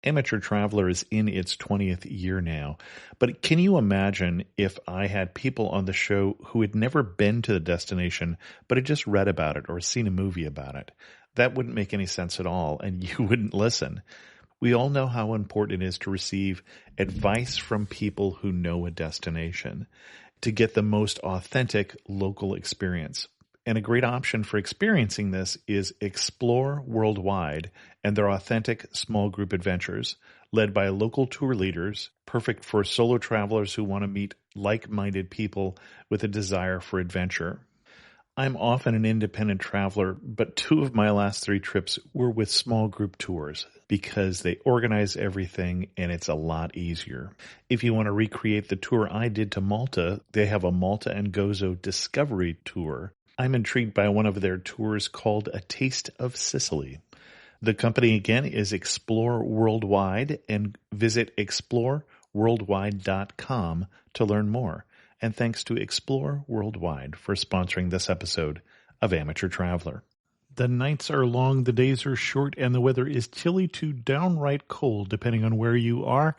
Amateur Traveler is in its 20th year now, but can you imagine if I had people on the show who had never been to the destination, but had just read about it or seen a movie about it? That wouldn't make any sense at all, and you wouldn't listen. We all know how important it is to receive advice from people who know a destination to get the most authentic local experience. And a great option for experiencing this is Explore Worldwide and their authentic small group adventures, led by local tour leaders, perfect for solo travelers who want to meet like-minded people with a desire for adventure. I'm often an independent traveler, but 2 of my last 3 trips were with small group tours because they organize everything and it's a lot easier. If you want to recreate the tour I did to Malta, they have a Malta and Gozo Discovery Tour. I'm intrigued by one of their tours called A Taste of Sicily. The company again is Explore Worldwide, and visit exploreworldwide.com to learn more. And thanks to Explore Worldwide for sponsoring this episode of Amateur Traveler. The nights are long, the days are short, and the weather is chilly to downright cold depending on where you are.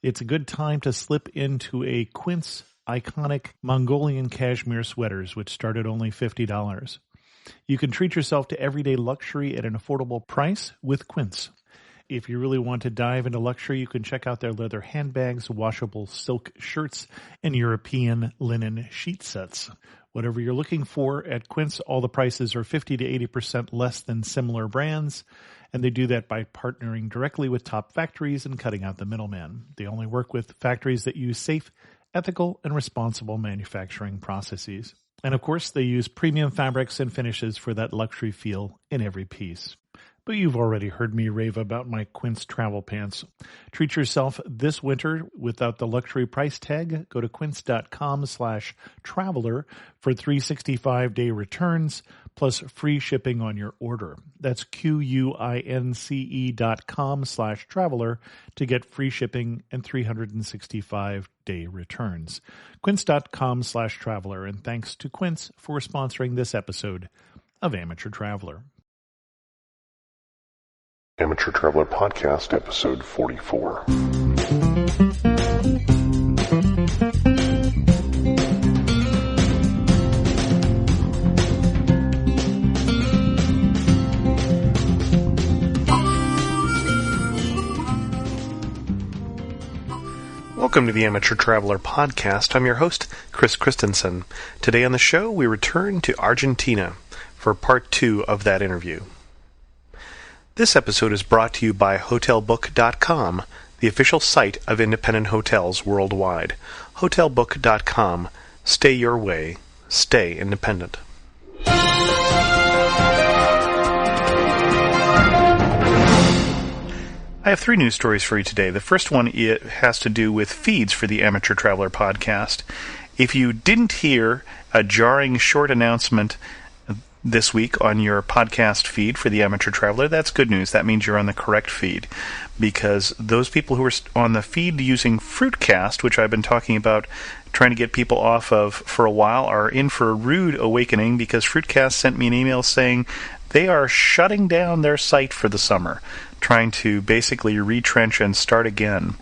It's a good time to slip into a Quince iconic Mongolian cashmere sweaters, which start at only $50. You can treat yourself to everyday luxury at an affordable price with Quince. If you really want to dive into luxury, you can check out their leather handbags, washable silk shirts, and European linen sheet sets. Whatever you're looking for at Quince, all the prices are 50 to 80% less than similar brands, and they do that by partnering directly with top factories and cutting out the middleman. They only work with factories that use safe, ethical, and responsible manufacturing processes. And of course, they use premium fabrics and finishes for that luxury feel in every piece. But you've already heard me rave about my Quince travel pants. Treat yourself this winter without the luxury price tag. Go to quince.com/traveler for 365-day returns plus free shipping on your order. That's QUINCE.com/traveler to get free shipping and 365-day returns. Quince.com/traveler, and thanks to Quince for sponsoring this episode of Amateur Traveler. Amateur Traveler Podcast, Episode 44. Welcome to the Amateur Traveler Podcast. I'm your host, Chris Christensen. Today on the show, we return to Argentina for part 2 of that interview. This episode is brought to you by HotelBook.com, the official site of independent hotels worldwide. HotelBook.com. Stay your way. Stay independent. I have 3 news stories for you today. The first one has to do with feeds for the Amateur Traveler Podcast. If you didn't hear a jarring short announcement this week on your podcast feed for the Amateur Traveler, that's good news. That means you're on the correct feed, because those people who are on the feed using Fruitcast, which I've been talking about trying to get people off of for a while, are in for a rude awakening, because Fruitcast sent me an email saying they are shutting down their site for the summer, trying to basically retrench and start again.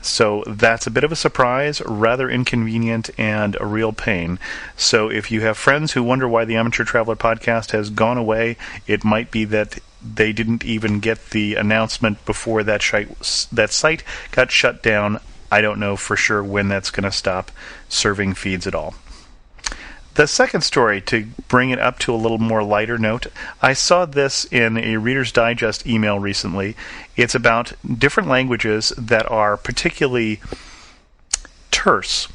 So that's a bit of a surprise, rather inconvenient, and a real pain. So if you have friends who wonder why the Amateur Traveler Podcast has gone away, it might be that they didn't even get the announcement before that site got shut down. I don't know for sure when that's going to stop serving feeds at all. The second story, to bring it up to a little more lighter note, I saw this in a Reader's Digest email recently. It's about different languages that are particularly terse.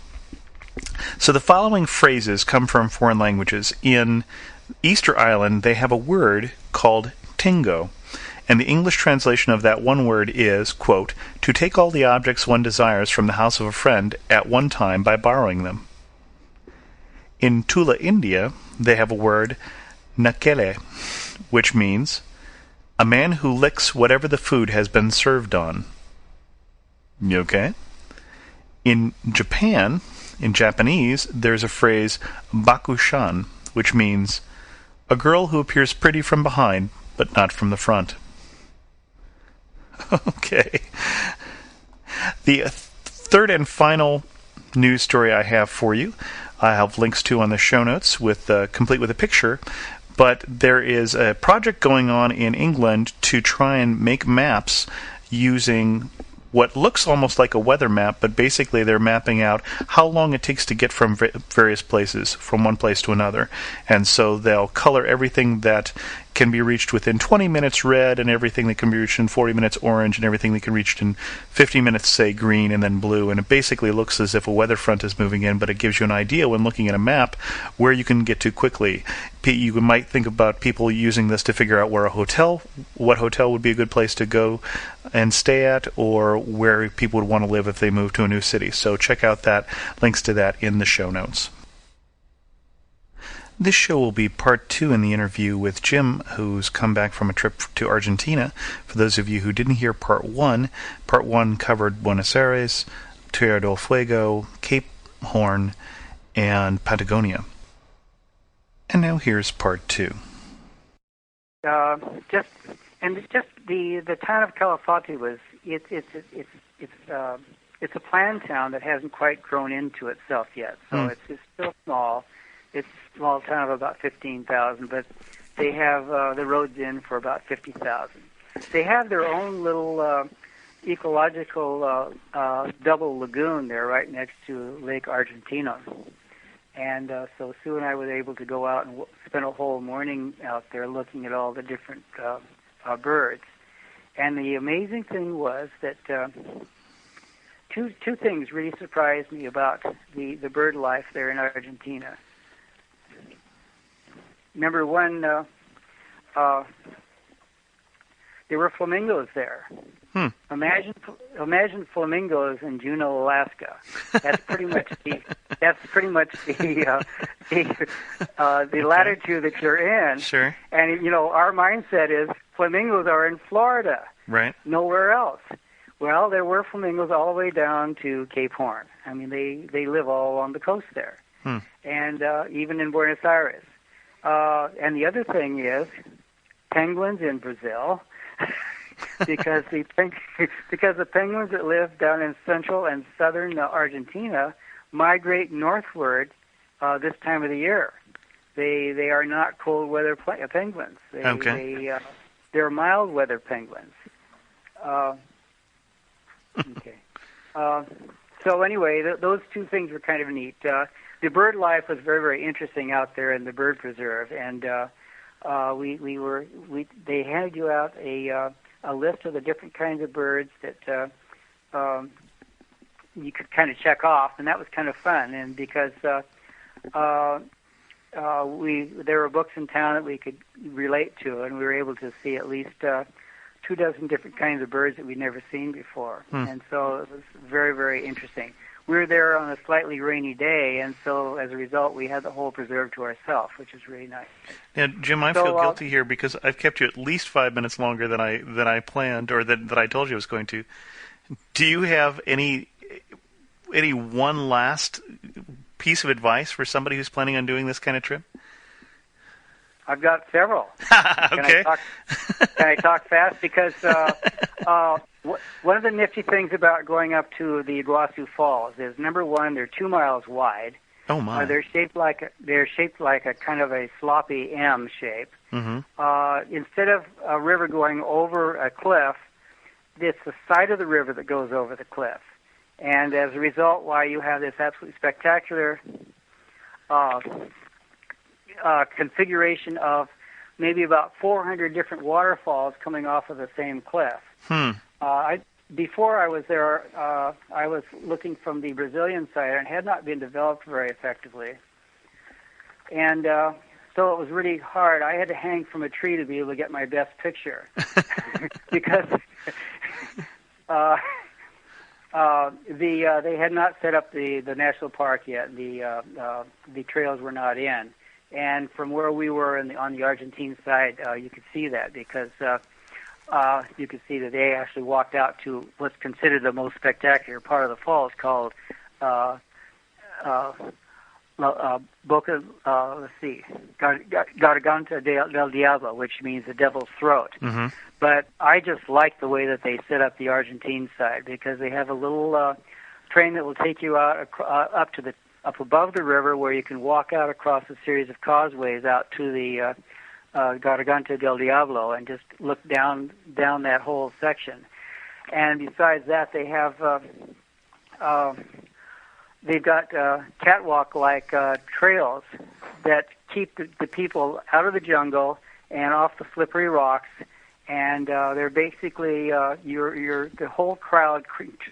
So the following phrases come from foreign languages. In Easter Island, they have a word called tingo, and the English translation of that one word is, quote, to take all the objects one desires from the house of a friend at one time by borrowing them. In Tula, India, they have a word, nakele, which means a man who licks whatever the food has been served on. You okay? In Japan, in Japanese, there's a phrase, bakushan, which means a girl who appears pretty from behind, but not from the front. Okay. The third and final news story I have for you, I have links to on the show notes, with complete with a picture. But there is a project going on in England to try and make maps using what looks almost like a weather map, but basically they're mapping out how long it takes to get from various places, from one place to another. And so they'll color everything that can be reached within 20 minutes red, and everything that can be reached in 40 minutes orange, and everything that can be reached in 50 minutes, say, green, and then blue. And it basically looks as if a weather front is moving in, but it gives you an idea when looking at a map where you can get to quickly. You might think about people using this to figure out what hotel would be a good place to go and stay at, or where people would want to live if they move to a new city. So check out that, links to that in the show notes. This show will be part 2 in the interview with Jim, who's come back from a trip to Argentina. For those of you who didn't hear part 1 covered Buenos Aires, Tierra del Fuego, Cape Horn, and Patagonia. And now here's part 2. Just the town of Calafate was it's a planned town that hasn't quite grown into itself yet. So it's still small. It's a small town of about 15,000, but they have the roads in for about 50,000. They have their own little ecological double lagoon there right next to Lake Argentina. And so Sue and I were able to go out and spend a whole morning out there looking at all the different birds. And the amazing thing was that two things really surprised me about the bird life there in Argentina. Number one, there were flamingos there. Imagine flamingos in Juneau, Alaska. That's pretty much the latitude that you're in. Sure. And our mindset is flamingos are in Florida, right? Nowhere else. Well, there were flamingos all the way down to Cape Horn. I mean, they live all along the coast there, and even in Buenos Aires. And the other thing is penguins in Brazil. because the penguins that live down in central and southern Argentina migrate northward this time of the year. They are not cold weather penguins. They're mild weather penguins. Okay. So anyway, those two things were kind of neat. The bird life was very, very interesting out there in the bird preserve, and they handed you out a list of the different kinds of birds that you could kind of check off, and that was kind of fun. And because there were books in town that we could relate to, and we were able to see at least 24 different kinds of birds that we'd never seen before. And so it was very, very interesting. We were there on a slightly rainy day, and so as a result, we had the whole preserve to ourselves, which is really nice. Now, Jim, I feel guilty here because I've kept you at least 5 minutes longer than I planned, or that I told you I was going to. Do you have any one last piece of advice for somebody who's planning on doing this kind of trip? I've got several. Okay. Can I talk fast? Because one of the nifty things about going up to the Iguazu Falls is, number one, they're 2 miles wide. Oh my! They're shaped like a kind of a sloppy M shape. Mm-hmm. Instead of a river going over a cliff, it's the side of the river that goes over the cliff, and as a result, why you have this absolutely spectacular configuration of maybe about 400 different waterfalls coming off of the same cliff. Before I was there, I was looking from the Brazilian side, and it had not been developed very effectively. And so it was really hard. I had to hang from a tree to be able to get my best picture because they had not set up the national park yet. The trails were not in. And from where we were on the Argentine side, you could see that because you could see that they actually walked out to what's considered the most spectacular part of the falls, called Boca, let's see, Garganta del Diablo, which means the devil's throat. Mm-hmm. But I just like the way that they set up the Argentine side, because they have a little train that will take you out up above the river, where you can walk out across a series of causeways out to the Garganta del Diablo and just look down that whole section. And besides that, they have they've got catwalk-like trails that keep the people out of the jungle and off the slippery rocks. And they're basically the whole crowd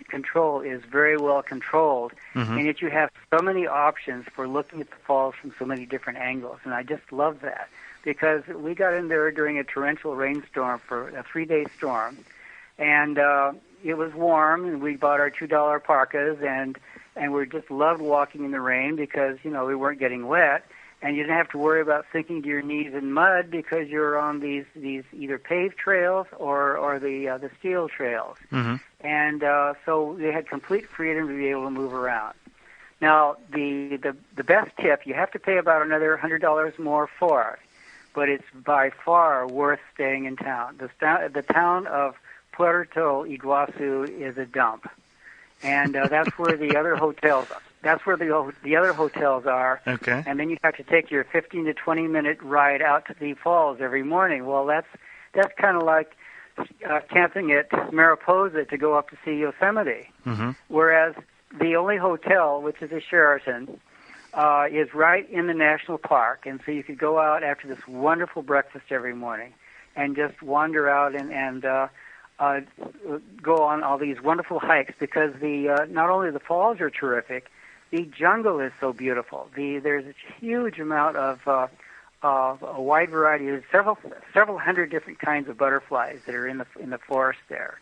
control is very well controlled, and yet you have so many options for looking at the falls from so many different angles, and I just love that, because we got in there during a torrential rainstorm for a 3-day storm, and it was warm, and we bought our $2 parkas, and we just loved walking in the rain because we weren't getting wet. And you didn't have to worry about sinking to your knees in mud, because you're on these either paved trails or the steel trails. Mm-hmm. And so they had complete freedom to be able to move around. Now, the best tip, you have to pay about another $100 more for it, but it's by far worth staying in town. The town of Puerto Iguazu is a dump, and that's where the other hotels are. That's where the other hotels are. Okay. And then you have to take your 15 to 20-minute ride out to the falls every morning. Well, that's kind of like camping at Mariposa to go up to see Yosemite. Mm-hmm. Whereas the only hotel, which is a Sheraton, is right in the national park. And so you could go out after this wonderful breakfast every morning and just wander out and go on all these wonderful hikes, because not only the falls are terrific, the jungle is so beautiful. There's a huge amount of a wide variety of several hundred different kinds of butterflies that are in the forest there,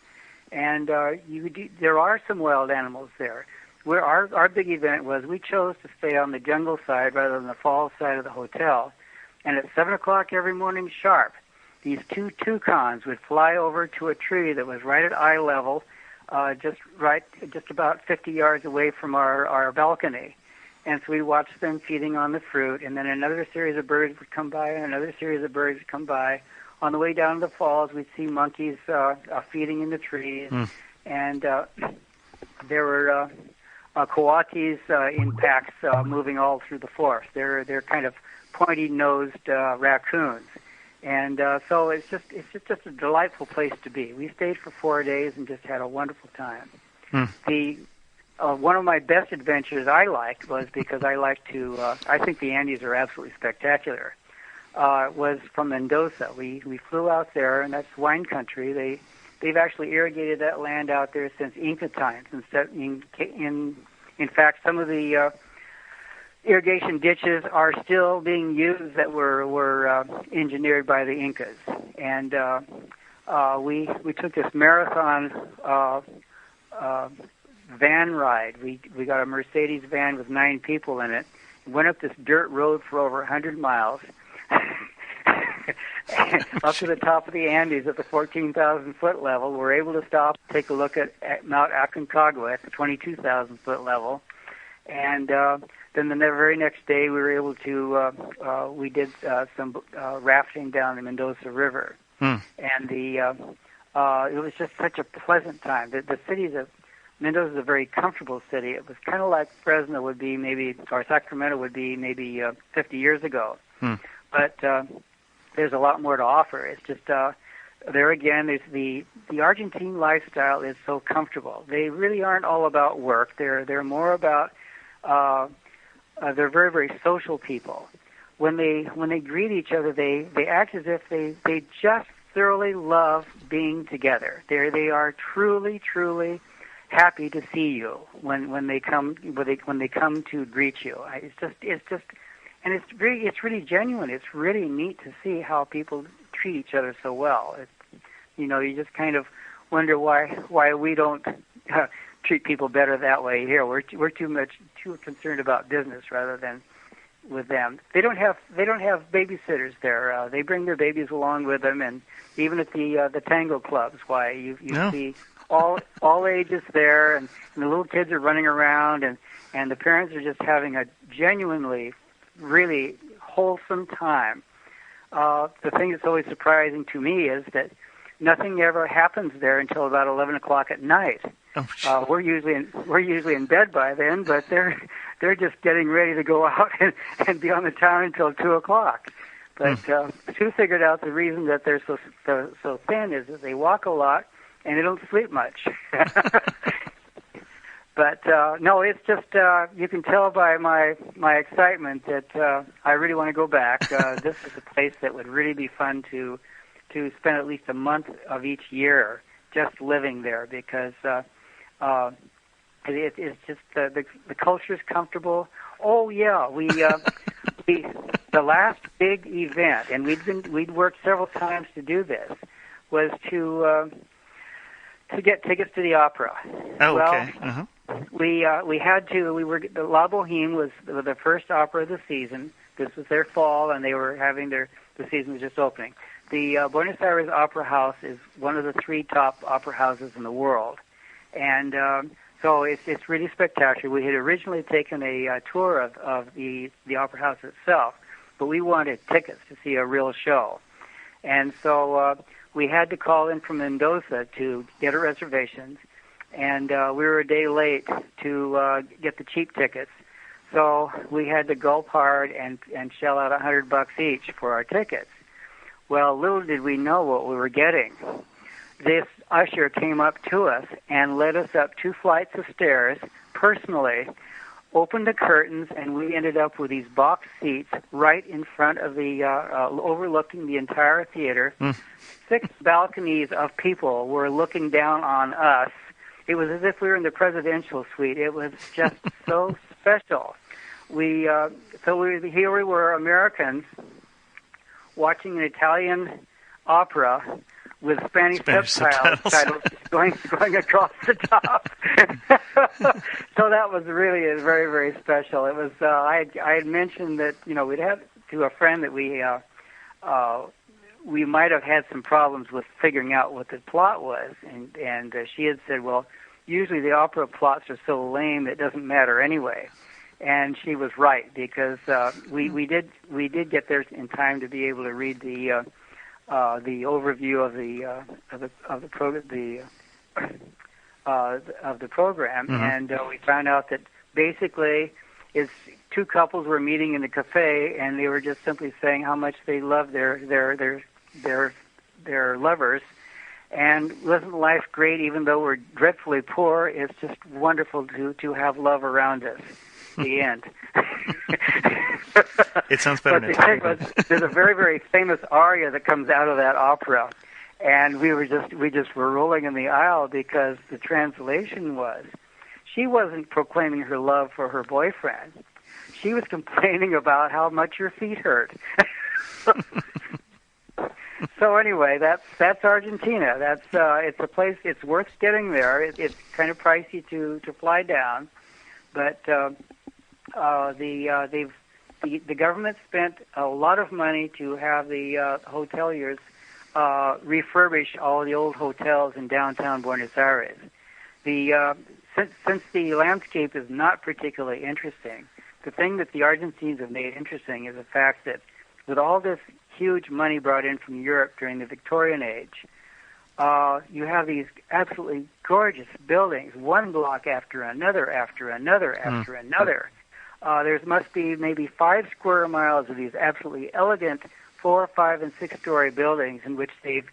and there are some wild animals there. Where our big event was, we chose to stay on the jungle side rather than the falls side of the hotel, and at 7:00 every morning sharp, these two toucans would fly over to a tree that was right at eye level, just about 50 yards away from our balcony. And so we watched them feeding on the fruit, and then another series of birds would come by, and another series of birds would come by. On the way down to the falls, we'd see monkeys feeding in the trees, and there were coatis in packs moving all through the forest. They're kind of pointy-nosed raccoons. And so it's just a delightful place to be. We stayed for 4 days and just had a wonderful time. One of my best adventures I liked was, because I like to, I think the Andes are absolutely spectacular, was from Mendoza. We flew out there, and that's wine country. They've actually irrigated that land out there since Inca times. In fact, some of the irrigation ditches are still being used that were engineered by the Incas, and we took this marathon van ride. We got a Mercedes van with 9 people in it. Went up this dirt road for over 100 miles, up to the top of the Andes at the 14,000-foot level. We're able to stop, take a look at Mount Aconcagua at the 22,000-foot level, and then the very next day, we were able to, we did some rafting down the Mendoza River. And it was just such a pleasant time. The city Mendoza is a very comfortable city. It was kind of like Fresno would be maybe, or Sacramento would be maybe 50 years ago. But there's a lot more to offer. It's just, there again, there's the Argentine lifestyle is so comfortable. They really aren't all about work. They're more about, they're very, very social people. When they greet each other, they act as if they just thoroughly love being together. They are truly, truly happy to see you when they come to greet you. And it's really genuine. It's really neat to see how people treat each other so well. You just kind of wonder why we don't treat people better that way here. We're too concerned about business rather than with them. They don't have babysitters there. They bring their babies along with them, and even at the tango clubs, you see all ages there, and the little kids are running around, and the parents are just having a genuinely, really wholesome time. The thing that's always surprising to me is that nothing ever happens there until about 11 o'clock at night. We're usually in bed by then, but they're just getting ready to go out and be on the town until 2 o'clock. But Sue figured out the reason that they're so thin is that they walk a lot and they don't sleep much. But no, it's just you can tell by my excitement that I really want to go back. This is a place that would really be fun to spend at least a month of each year just living there, because it's just the culture's comfortable. Oh yeah, we the last big event, and we'd worked several times to do this, was to get tickets to the opera. Oh, well, okay. Uh-huh. We had to. We were La Boheme was the first opera of the season. This was their fall, and they were having the season was just opening. The Buenos Aires Opera House is one of the 3 top opera houses in the world, and so it's really spectacular. We had originally taken a tour of the opera house itself, but we wanted tickets to see a real show, and so we had to call in from Mendoza to get our reservations, and we were a day late to get the cheap tickets, so we had to gulp hard and shell out $100 each for our tickets. Well, little did we know what we were getting. This usher came up to us and led us up 2 flights of stairs personally, opened the curtains, and we ended up with these box seats right in front of the overlooking the entire theater. 6 balconies of people were looking down on us. It was as if we were in the presidential suite. It was just so special. Here we were, Americans, watching an Italian opera with Spanish subtitles going across the top. So that was really very, very special. It was I had mentioned that we'd had to a friend that we might have had some problems with figuring out what the plot was, and she had said, well, usually the opera plots are so lame it doesn't matter anyway. And she was right, because we did get there in time to be able to read the overview of the program, and we found out that basically it's 2 couples were meeting in a cafe, and they were just simply saying how much they love their lovers. And wasn't life great? Even though we're dreadfully poor, it's just wonderful to have love around us. The end. It sounds better than it. There's a very, very famous aria that comes out of that opera, and we just were rolling in the aisle, because the translation was, she wasn't proclaiming her love for her boyfriend. She was complaining about how much her feet hurt. So anyway, that's Argentina. It's a place. It's worth getting there. It's kind of pricey to fly down, but the government spent a lot of money to have the hoteliers refurbish all the old hotels in downtown Buenos Aires. Since the landscape is not particularly interesting, the thing that the Argentines have made interesting is the fact that with all this huge money brought in from Europe during the Victorian age, you have these absolutely gorgeous buildings, one block after another, after another, after another. There must be maybe 5 square miles of these absolutely elegant 4-, 5-, and 6-story buildings in which they've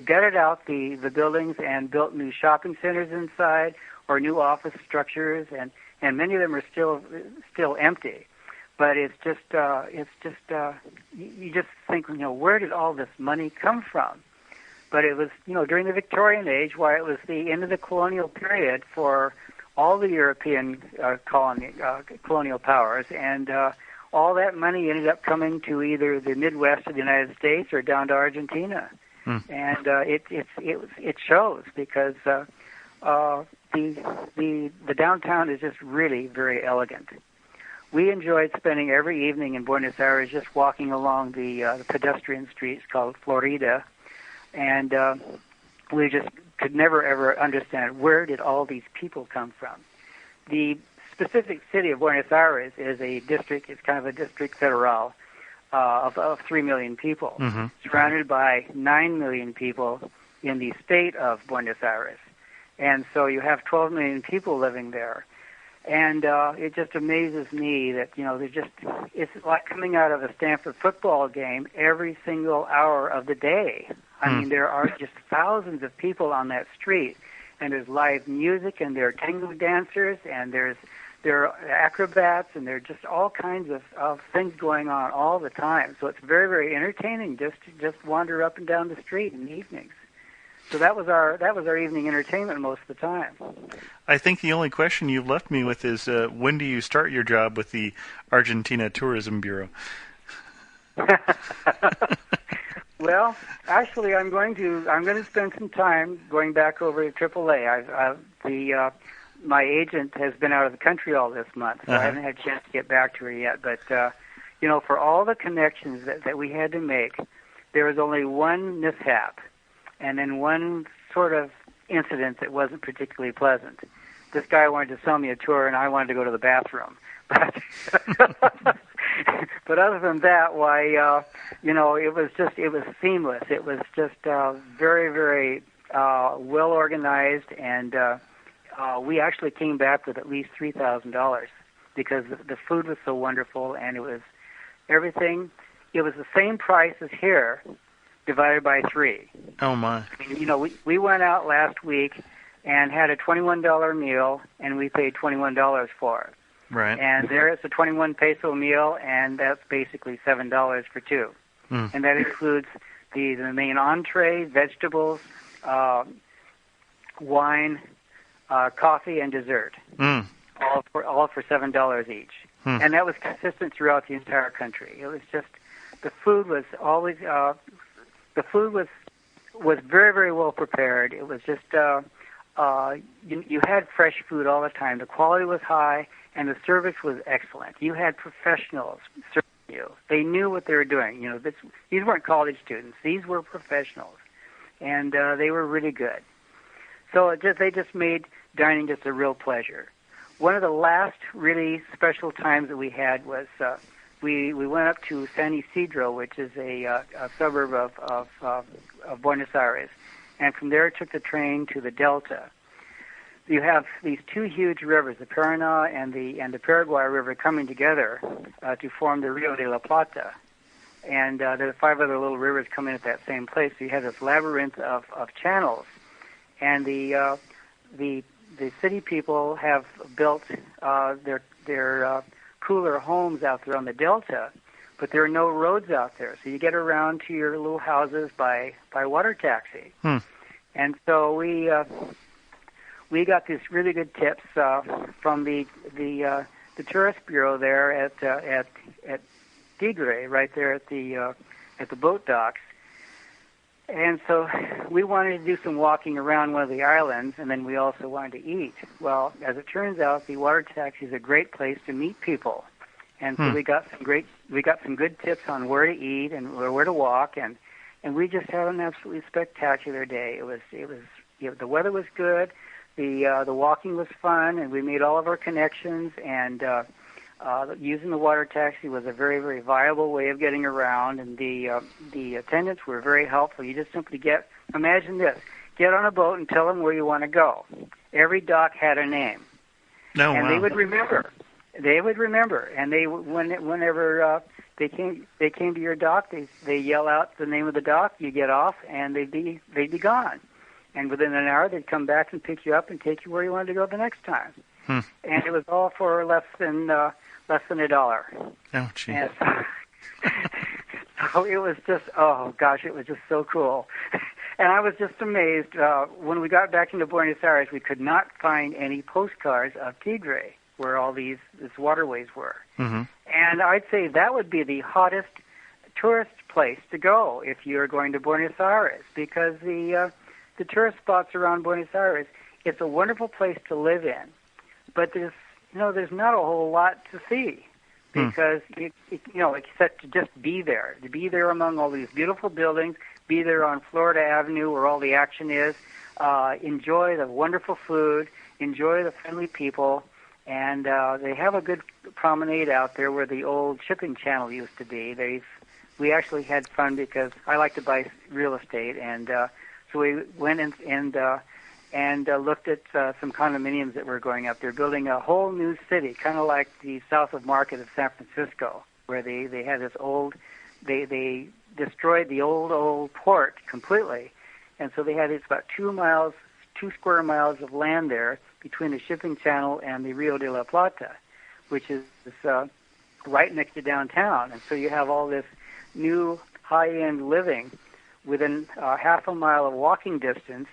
gutted out the buildings and built new shopping centers inside, or new office structures, and many of them are still empty. But it's just you just think, where did all this money come from? But it was, during the Victorian age, why it was the end of the colonial period for all the European colonial powers, and all that money ended up coming to either the Midwest of the United States or down to Argentina, and it shows, because the downtown is just really very elegant. We enjoyed spending every evening in Buenos Aires just walking along the pedestrian streets called Florida, and we just could never ever understand where did all these people come from. The specific city of Buenos Aires is a district. It's kind of a district federal of 3 million people, surrounded by 9 million people in the state of Buenos Aires. And so you have 12 million people living there. And it just amazes me that, it's like coming out of a Stanford football game every single hour of the day. I mean, there are just thousands of people on that street, and there's live music, and there are tango dancers, and there are acrobats, and there are just all kinds of things going on all the time. So it's very, very entertaining just to wander up and down the street in the evenings. So that was our evening entertainment most of the time. I think the only question you've left me with is when do you start your job with the Argentina Tourism Bureau? Well, actually, I'm going to spend some time going back over to AAA. My agent has been out of the country all this month, so I haven't had a chance to get back to her yet. But for all the connections that we had to make, there was only one mishap, and then one sort of incident that wasn't particularly pleasant. This guy wanted to sell me a tour, and I wanted to go to the bathroom. But other than that, it was seamless. It was just very, very well organized, and we actually came back with at least $3,000 because the food was so wonderful, and it was everything. It was the same price as here, divided by 3. Oh my! I mean, we went out last week and had a $21 meal, and we paid $21 for it. Right. And there it's a 21 peso meal, and that's basically $7 for 2. And that includes the main entree, vegetables, wine, coffee, and dessert. All for $7 each. And that was consistent throughout the entire country. It was just the food was always was very, very well prepared. It was just you had fresh food all the time. The quality was high, and the service was excellent. You had professionals serving you. They knew what they were doing. These weren't college students. These were professionals, and they were really good. So they just made dining just a real pleasure. One of the last really special times that we had was we went up to San Isidro, which is a suburb of Buenos Aires, and from there took the train to the Delta. You have these 2 huge rivers, the Paraná and the Paraguay River, coming together to form the Rio de la Plata. And there are 5 other little rivers coming at that same place. So you have this labyrinth of channels. And the city people have built their cooler homes out there on the Delta, but there are no roads out there. So you get around to your little houses by water taxi. And so we got these really good tips from the tourist bureau there at Tigre, right there at the boat docks. And so we wanted to do some walking around one of the islands, and then we also wanted to eat. Well, as it turns out, the water taxi is a great place to meet people, and so we got some good tips on where to eat and where to walk, and we just had an absolutely spectacular day. It was the weather was good, the walking was fun, and we made all of our connections, and using the water taxi was a very, very viable way of getting around, and the attendants were very helpful. You just simply imagine this, get on a boat and tell them where you want to go. Every dock had a name. And they would remember. And whenever they came to your dock, they yell out the name of the dock, you get off, and they'd be gone. And within an hour, they'd come back and pick you up and take you where you wanted to go the next time. And it was all for less than $1. Oh, gee. And so it was just, it was just so cool. And I was just amazed. When we got back into Buenos Aires, we could not find any postcards of Tigre, where all these waterways were. And I'd say that would be the hottest tourist place to go if you're going to Buenos Aires, because the tourist spots around Buenos Aires, it's a wonderful place to live in, but there's not a whole lot to see, because except to just be there among all these beautiful buildings be there on Florida Avenue where all the action is. Enjoy the wonderful food, enjoy the friendly people, and they have a good promenade out there where the old shipping channel used to be. We actually had fun because I like to buy real estate, and so we went and looked at some condominiums that were going up. They're building a whole new city, kind of like the South of Market of San Francisco, where they had this old, they destroyed the old port completely. And so they had about 2 square miles of land there between the shipping channel and the Rio de la Plata, which is right next to downtown. And so you have all this new high-end living within half a mile of walking distance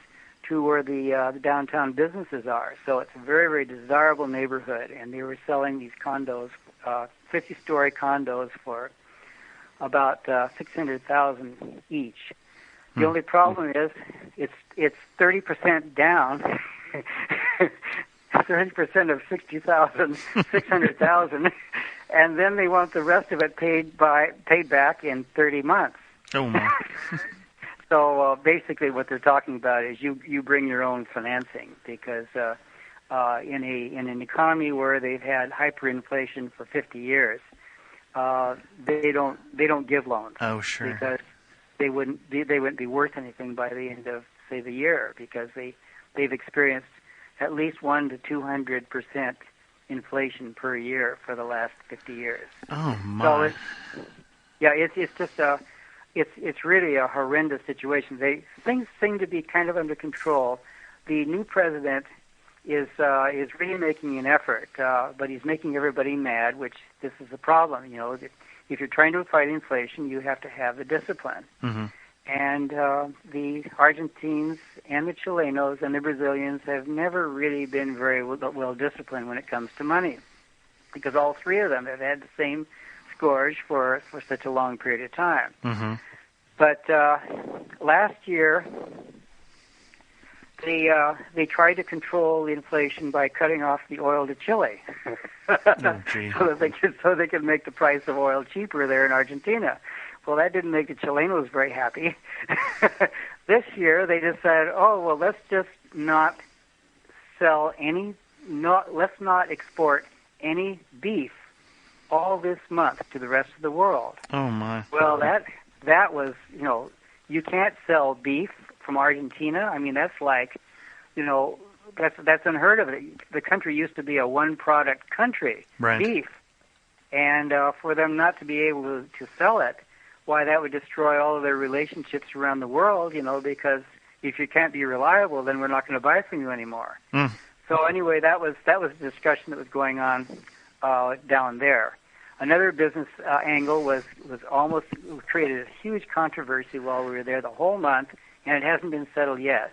to where the downtown businesses are. So it's a very, very desirable neighborhood. And they were selling these condos, 50-story condos for about $600,000 each. The only problem is it's 30% down, 30% of 60,000, 600,000, and then they want the rest of it paid back in 30 months. Oh my! So basically, what they're talking about is you bring your own financing, because in an economy where they've had hyperinflation for 50 years, they don't give loans. Oh, sure. Because they wouldn't be worth anything by the end of, say, the year, because they've experienced at least 100% to 200% inflation per year for the last 50 years. Oh my! So it's just it's really a horrendous situation. Things seem to be kind of under control. The new president is really making an effort, but he's making everybody mad, which this is the problem. If you're trying to fight inflation, you have to have the discipline. Mm-hmm. And the Argentines and the Chilenos and the Brazilians have never really been very well disciplined when it comes to money, because all three of them have had the same scourge for such a long period of time. Mm-hmm. But last year, they tried to control the inflation by cutting off the oil to Chile, so they could make the price of oil cheaper there in Argentina. Well, that didn't make the Chilenos very happy. This year, they decided, let's just not let's not export any beef all this month to the rest of the world. Oh my! Well, that was, you can't sell beef from Argentina. I mean, that's like, that's unheard of. The country used to be a one-product country, right. Beef, and for them not to be able to sell it, why, that would destroy all of their relationships around the world, because if you can't be reliable, then we're not going to buy from you anymore. Mm. So anyway, that was the discussion that was going on down there. Another business angle was almost created a huge controversy while we were there the whole month, and it hasn't been settled yet.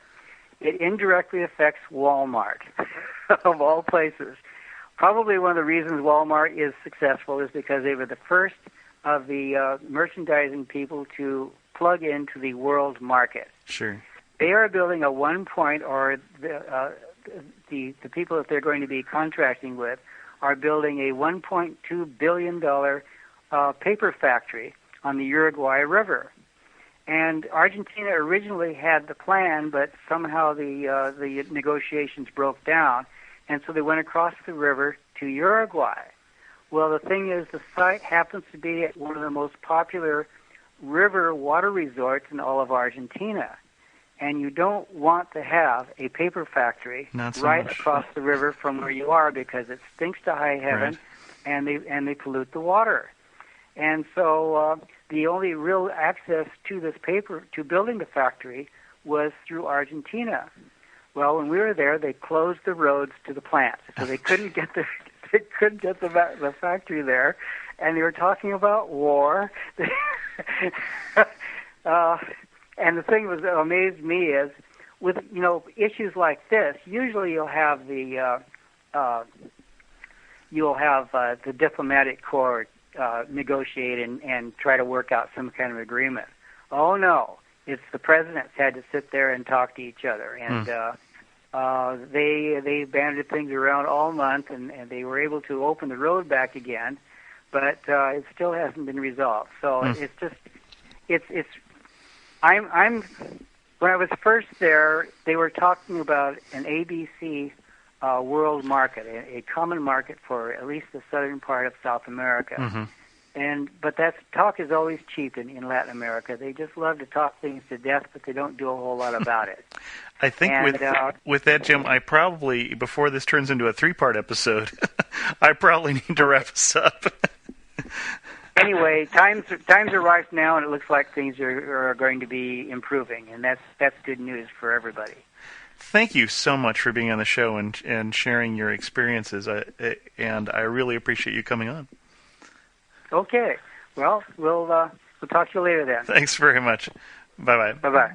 It indirectly affects Walmart, of all places. Probably one of the reasons Walmart is successful is because they were the first of the merchandising people to plug into the world market. Sure. They are building a the people that they're going to be contracting with are building a $1.2 billion paper factory on the Uruguay River. And Argentina originally had the plan, but somehow the negotiations broke down, and so they went across the river to Uruguay. Well, the thing is, the site happens to be at one of the most popular river water resorts in all of Argentina. And you don't want to have a paper factory across the river from where you are, because it stinks to high heaven, right. and they pollute the water. And so the only real access to this paper, to building the factory, was through Argentina. Well, when we were there, they closed the roads to the plant, so they couldn't get the factory there, and they were talking about war. And the thing that amazed me is, with issues like this, usually you'll have the diplomatic corps negotiate and try to work out some kind of agreement. Oh no, it's the presidents had to sit there and talk to each other, and they banded things around all month, and they were able to open the road back again, but it still hasn't been resolved. So it's I'm when I was first there, they were talking about an ABC world market, a common market for at least the southern part of South America. Mm-hmm. But that talk is always cheap in Latin America. They just love to talk things to death, but they don't do a whole lot about it. I think with that, Jim, I probably, before this turns into a 3-part episode, I probably need to wrap us up. Anyway, times are ripe now, and it looks like things are going to be improving, and that's good news for everybody. Thank you so much for being on the show and sharing your experiences, and I really appreciate you coming on. Okay. Well, we'll talk to you later then. Thanks very much. Bye-bye. Bye-bye.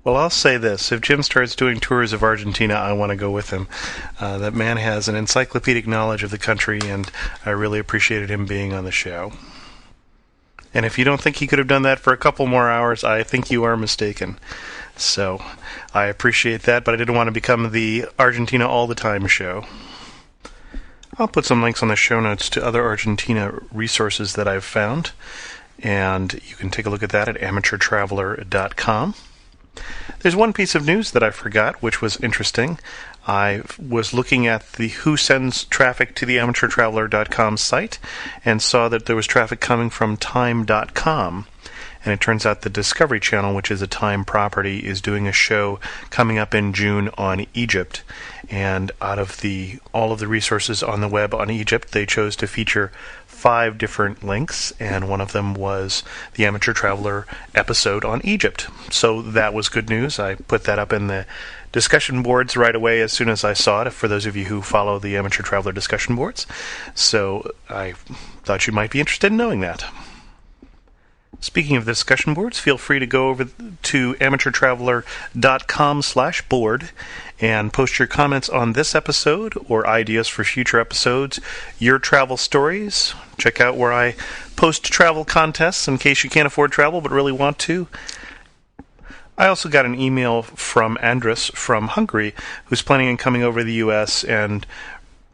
Well, I'll say this. If Jim starts doing tours of Argentina, I want to go with him. That man has an encyclopedic knowledge of the country, and I really appreciated him being on the show. And if you don't think he could have done that for a couple more hours, I think you are mistaken. So I appreciate that, but I didn't want to become the Argentina all the time show. I'll put some links on the show notes to other Argentina resources that I've found, and you can take a look at that at amateurtraveler.com. There's one piece of news that I forgot, which was interesting. I was looking at the who sends traffic to the amateurtraveler.com site and saw that there was traffic coming from time.com. And it turns out the Discovery Channel, which is a Time property, is doing a show coming up in June on Egypt. And out of all of the resources on the web on Egypt, they chose to feature 5 different links, and one of them was the Amateur Traveler episode on Egypt. So that was good news. I put that up in the discussion boards right away as soon as I saw it, for those of you who follow the Amateur Traveler discussion boards. So I thought you might be interested in knowing that. Speaking of discussion boards, feel free to go over to amateurtraveler.com/board and post your comments on this episode or ideas for future episodes, your travel stories. Check out where I post travel contests in case you can't afford travel but really want to. I also got an email from Andres from Hungary, who's planning on coming over to the U.S., and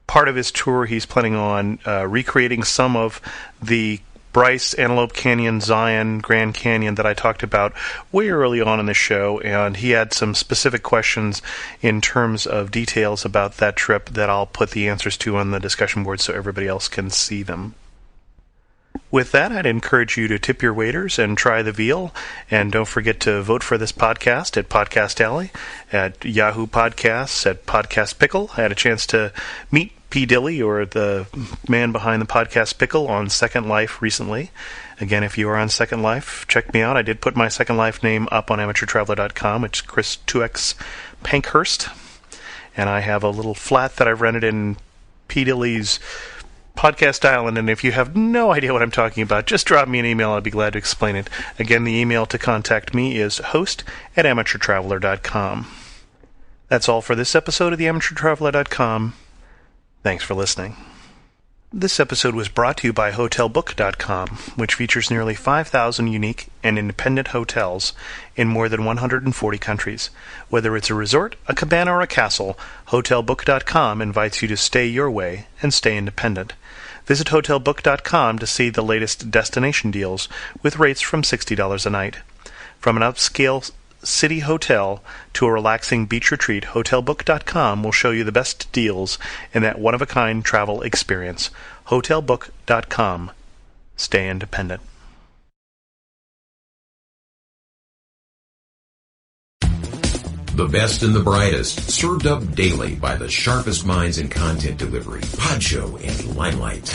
part of his tour he's planning on recreating some of the Bryce, Antelope Canyon, Zion, Grand Canyon that I talked about way early on in the show, and he had some specific questions in terms of details about that trip that I'll put the answers to on the discussion board so everybody else can see them. With that, I'd encourage you to tip your waiters and try the veal, and don't forget to vote for this podcast at Podcast Alley, at Yahoo Podcasts, at Podcast Pickle. I had a chance to meet P. Dilly, or the man behind the Podcast Pickle, on Second Life recently. Again, if you are on Second Life, check me out. I did put my Second Life name up on amateurtraveler.com. It's Chris 2X Pankhurst. And I have a little flat that I've rented in P. Dilly's Podcast Island, and if you have no idea what I'm talking about, just drop me an email. I'd be glad to explain it. Again, the email to contact me is host@amateurtraveler.com. That's all for this episode of the amateurtraveler.com. Thanks for listening. This episode was brought to you by HotelBook.com, which features nearly 5,000 unique and independent hotels in more than 140 countries. Whether it's a resort, a cabana, or a castle, HotelBook.com invites you to stay your way and stay independent. Visit HotelBook.com to see the latest destination deals with rates from $60 a night. From an upscale city hotel to a relaxing beach retreat, HotelBook.com will show you the best deals in that one-of-a-kind travel experience. HotelBook.com. Stay independent. The best and the brightest, served up daily by the sharpest minds in content delivery, Pod Show and Limelight.